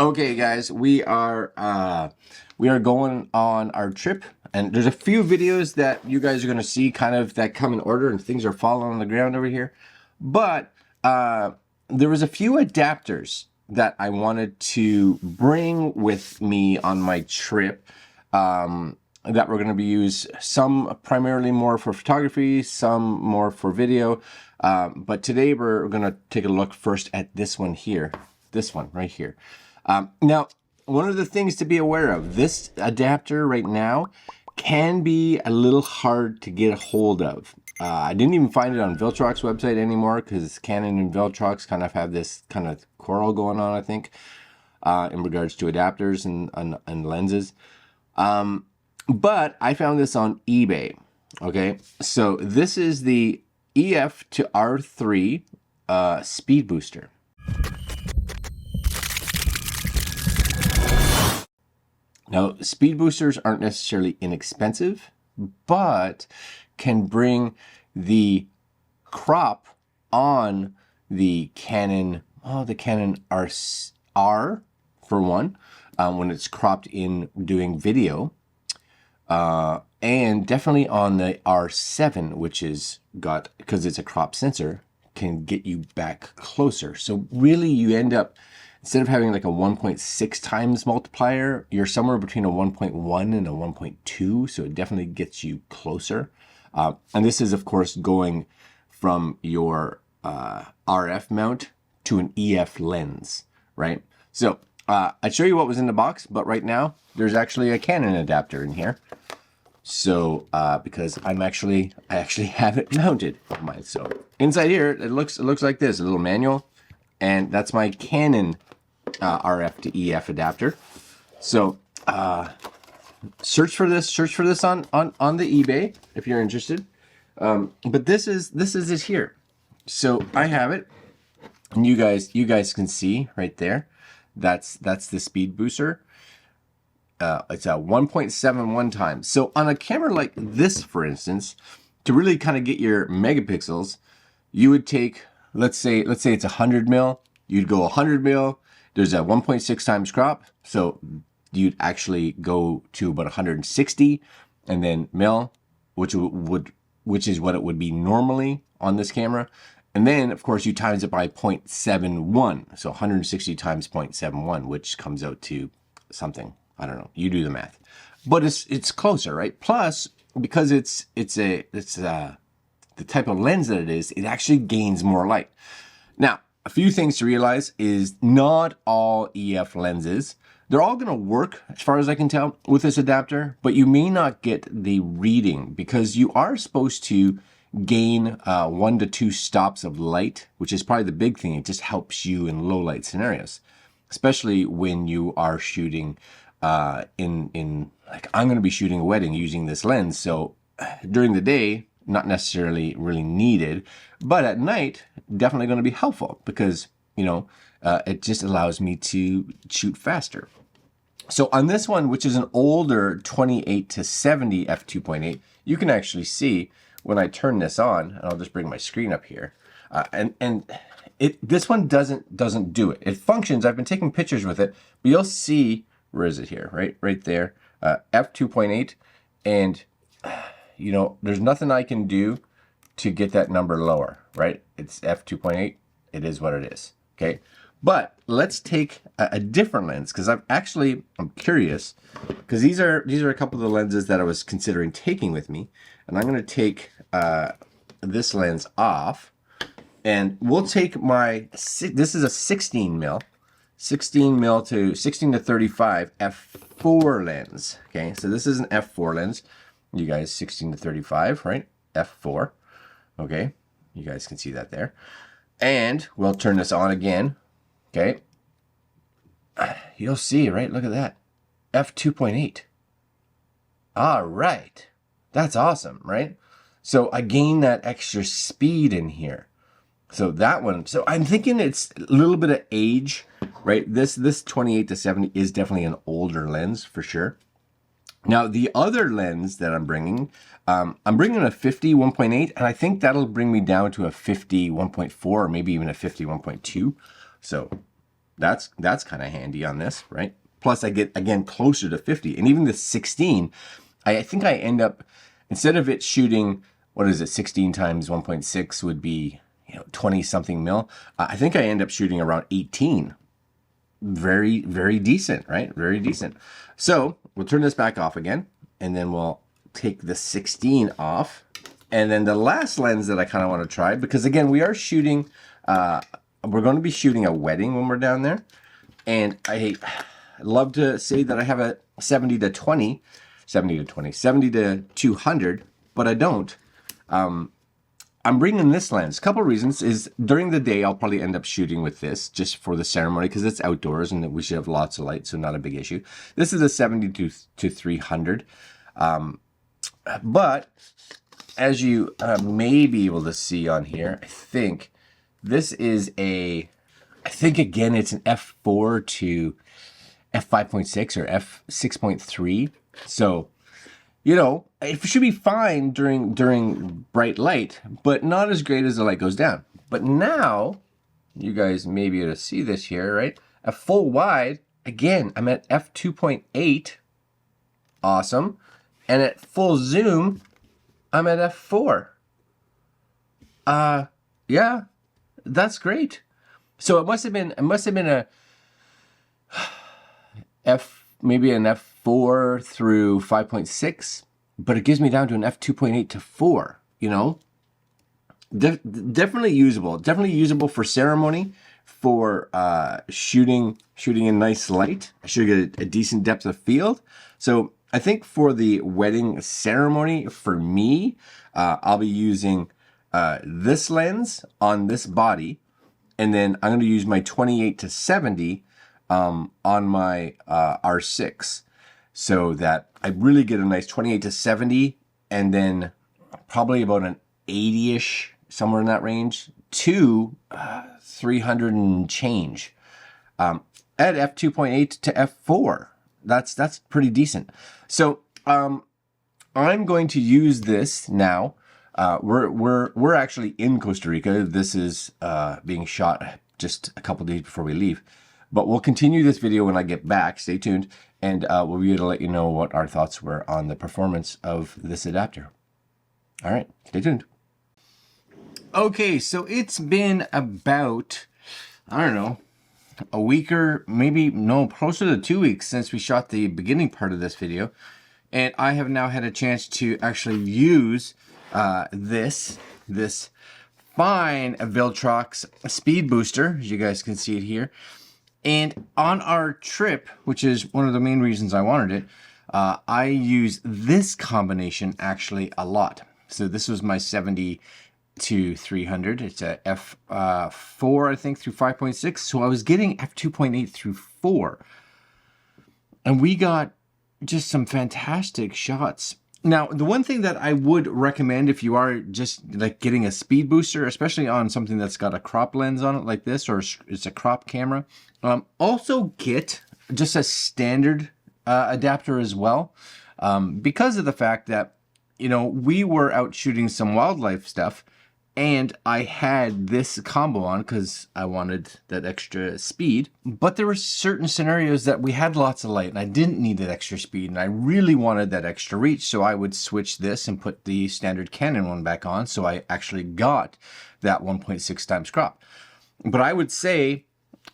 Okay, guys, we are going on our trip, and there's a few videos that you guys are going to see kind of that come in order, and things are falling on the ground over here. But there was a few adapters that I wanted to bring with me on my trip that we're going to be used. Some primarily more for photography, some more for video. But today we're going to take a look first at this one here. This one right here. Now, one of the things to be aware of, this adapter right now can be a little hard to get a hold of. I didn't even find it on Viltrox website anymore because Canon and Viltrox kind of have this kind of quarrel going on, I think, in regards to adapters and lenses. But I found this on eBay. Okay, so this is the EF-R3 Speedbooster. Now, speed boosters aren't necessarily inexpensive, but can bring the crop on the Canon, the Canon R for one, when it's cropped in doing video, and definitely on the R7, which is because it's a crop sensor, can get you back closer. So really you end up, instead of having like a 1.6 times multiplier, you're somewhere between a 1.1 and a 1.2. So it definitely gets you closer. And this is, of course, going from your RF mount to an EF lens, right? So I'd show you what was in the box, but right now there's actually a Canon adapter in here. So because I actually have it mounted on mine. So inside here, it looks like this, a little manual, and that's my Canon RF to EF adapter. So search for this on the eBay if you're interested. But this is it here. So I have it, and you guys can see right there. That's the speed booster. It's a 1.71 times. So on a camera like this, for instance, to really kind of get your megapixels, you would take, let's say it's 100 mil. You'd go 100 mil. There's a 1.6 times crop, so you'd actually go to about 160, and then mil, which is what it would be normally on this camera, and then of course you times it by 0.71, so 160 times 0.71, which comes out to something, I don't know. You do the math, but it's closer, right? Plus, because it's the type of lens that it is, it actually gains more light. Now, a few things to realize is not all EF lenses, they're all going to work as far as I can tell with this adapter, but you may not get the reading because you are supposed to gain 1 to 2 stops of light, which is probably the big thing. It just helps you in low light scenarios, especially when you are shooting in like I'm going to be shooting a wedding using this lens. So during the day, not necessarily really needed, but at night, definitely going to be helpful because, you know, it just allows me to shoot faster. So on this one, which is an older 28 to 70 f2.8, you can actually see when I turn this on, and I'll just bring my screen up here, this one doesn't do it. It functions. I've been taking pictures with it, but you'll see, where is it here? Right there, f2.8, and you know, there's nothing I can do to get that number lower, right? It's f2.8. It is what it is, okay? But let's take a different lens because I'm curious because these are a couple of the lenses that I was considering taking with me, and I'm going to take this lens off, and we'll take this is a 16 mil to 16 to 35 f4 lens, okay? So this is an f4 lens. You guys, 16 to 35, right? f4, okay? You guys can see that there. And we'll turn this on again, okay? You'll see, right? Look at that, f2.8. All right, that's awesome, right? So I gain that extra speed in here. So that one, so I'm thinking it's a little bit of age, right? This 28 to 70 is definitely an older lens for sure. Now, the other lens that I'm bringing a 50 1.8, and I think that'll bring me down to a 50 1.4, or maybe even a 50 1.2. So that's kind of handy on this, right? Plus I get, again, closer to 50. And even the 16, I think I end up, instead of it shooting, what is it, 16 times 1.6 would be, 20 something mil. I think I end up shooting around 18. Very, very decent, right? Very decent. So we'll turn this back off again, and then we'll take the 16 off. And then the last lens that I kind of want to try, because again, we are shooting, we're going to be shooting a wedding when we're down there. And I love to say that I have a 70 to 200, but I don't. I'm bringing this lens. A couple of reasons is during the day, I'll probably end up shooting with this just for the ceremony because it's outdoors and we should have lots of light, so not a big issue. This is a 70 to 300. But as you may be able to see on here, I think this is I think again, it's an f4 to f5.6 or f6.3. So, it should be fine during bright light, but not as great as the light goes down. But now, you guys may be able to see this here, right? At full wide, again, I'm at f2.8. Awesome. And at full zoom, I'm at f4. Yeah, that's great. So it must have been a maybe an f4 through 5.6, but it gives me down to an f2.8 to 4, definitely usable for ceremony, for shooting in nice light. I should get a decent depth of field. So I think for the wedding ceremony, for me, I'll be using this lens on this body, and then I'm going to use my 28 to 70 on my R6, so that I really get a nice 28 to 70, and then probably about an 80-ish, somewhere in that range, to 300 and change at f2.8 to f4. That's pretty decent. So I'm going to use this now. We're actually in Costa Rica. This is being shot just a couple days before we leave. But we'll continue this video when I get back. Stay tuned, and we'll be able to let you know what our thoughts were on the performance of this adapter. All right, stay tuned. Okay, so it's been about, I don't know, a week or maybe, no, closer to 2 weeks since we shot the beginning part of this video. And I have now had a chance to actually use this fine Viltrox Speedbooster, as you guys can see it here. And on our trip, which is one of the main reasons I wanted it, I use this combination actually a lot. So this was my 70 to 300. It's a f4, I think, through 5.6. So I was getting f2.8 through 4. And we got just some fantastic shots. Now, the one thing that I would recommend if you are just like getting a speed booster, especially on something that's got a crop lens on it like this, or it's a crop camera, also get just a standard adapter as well, because of the fact that, we were out shooting some wildlife stuff, and I had this combo on because I wanted that extra speed. But there were certain scenarios that we had lots of light and I didn't need that extra speed, and I really wanted that extra reach. So I would switch this and put the standard Canon one back on. So I actually got that 1.6 times crop. But I would say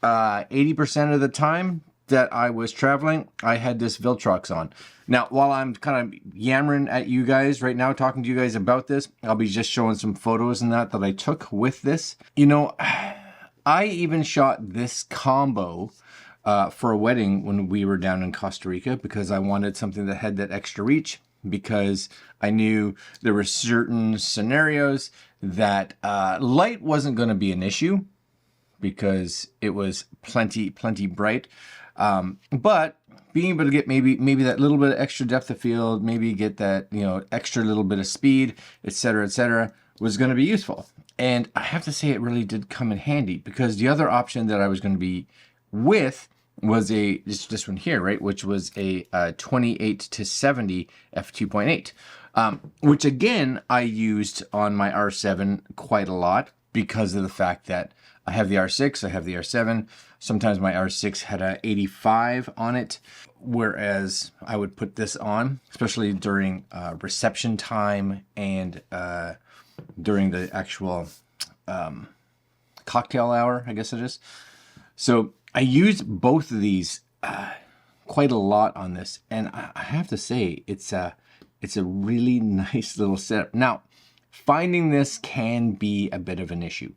80% of the time that I was traveling, I had this Viltrox on. Now, while I'm kind of yammering at you guys right now, talking to you guys about this, I'll be just showing some photos and that I took with this. I even shot this combo for a wedding when we were down in Costa Rica because I wanted something that had that extra reach, because I knew there were certain scenarios that light wasn't going to be an issue because it was plenty bright. But being able to get maybe that little bit of extra depth of field, maybe get that, extra little bit of speed, etc., was going to be useful. And I have to say it really did come in handy, because the other option that I was going to be with was this one here, right? Which was a 28 to 70 f2.8, which again, I used on my R7 quite a lot. because of the fact that I have the R6, I have the R7. Sometimes my R6 had a 85 on it, whereas I would put this on, especially during reception time and during the actual cocktail hour, I guess it is. So I use both of these quite a lot on this, and I have to say it's a really nice little setup. Now, finding this can be a bit of an issue.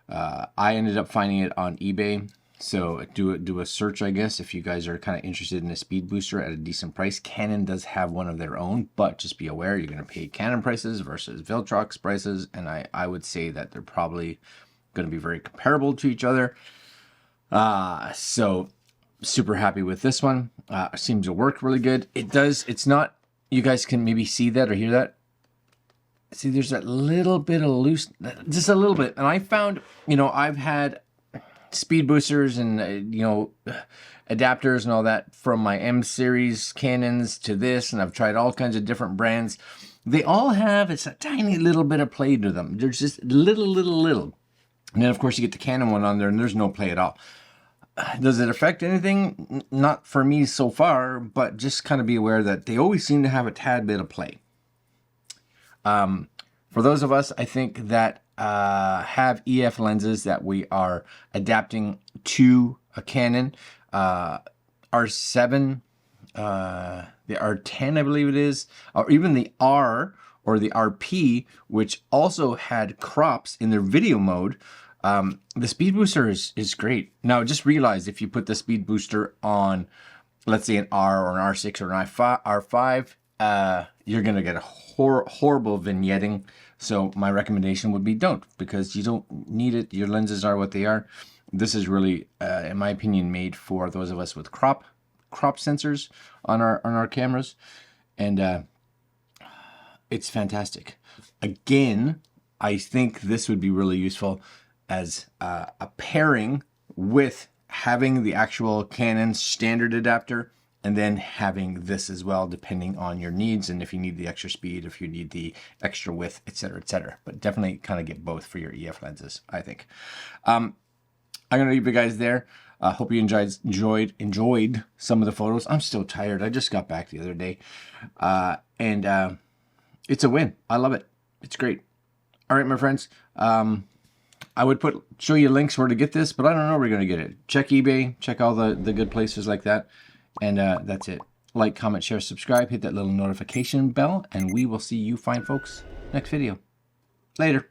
I ended up finding it on eBay, so do a search, I guess, if you guys are kind of interested in a speed booster at a decent price. Canon does have one of their own, but just be aware you're going to pay Canon prices versus Viltrox prices, and I would say that they're probably going to be very comparable to each other. So super happy with this one. Seems to work really good. It does. It's not, you guys can maybe see that or hear that. See, there's that little bit of loose, just a little bit. And I found, you know, I've had speed boosters and, you know, adapters and all that from my M series Canons to this, and I've tried all kinds of different brands. They all have, it's a tiny little bit of play to them. There's just little. And then, of course, you get the Canon one on there, and there's no play at all. Does it affect anything? Not for me so far, but just kind of be aware that they always seem to have a tad bit of play. For those of us, I think, that have EF lenses that we are adapting to a Canon, R7, the R10, I believe it is, or even the R or the RP, which also had crops in their video mode. The speed booster is great. Now, just realize if you put the speed booster on, let's say, an R or an R6 or an R5, you're going to get a horrible vignetting. So my recommendation would be don't, because you don't need it. Your lenses are what they are. This is really, in my opinion, made for those of us with crop sensors on our cameras, and it's fantastic. Again, I think this would be really useful as a pairing with having the actual Canon standard adapter, and then having this as well, depending on your needs, and if you need the extra speed, if you need the extra width, etc., etc. But definitely kind of get both for your EF lenses, I think. I'm gonna leave you guys there. Hope you enjoyed some of the photos. I'm still tired. I just got back the other day, and it's a win. I love it. It's great. All right, my friends. I would show you links where to get this, but I don't know where you're going to get it. Check eBay, check all the good places like that. And that's it. Like, comment, share, subscribe, hit that little notification bell, and we will see you fine folks next video. Later.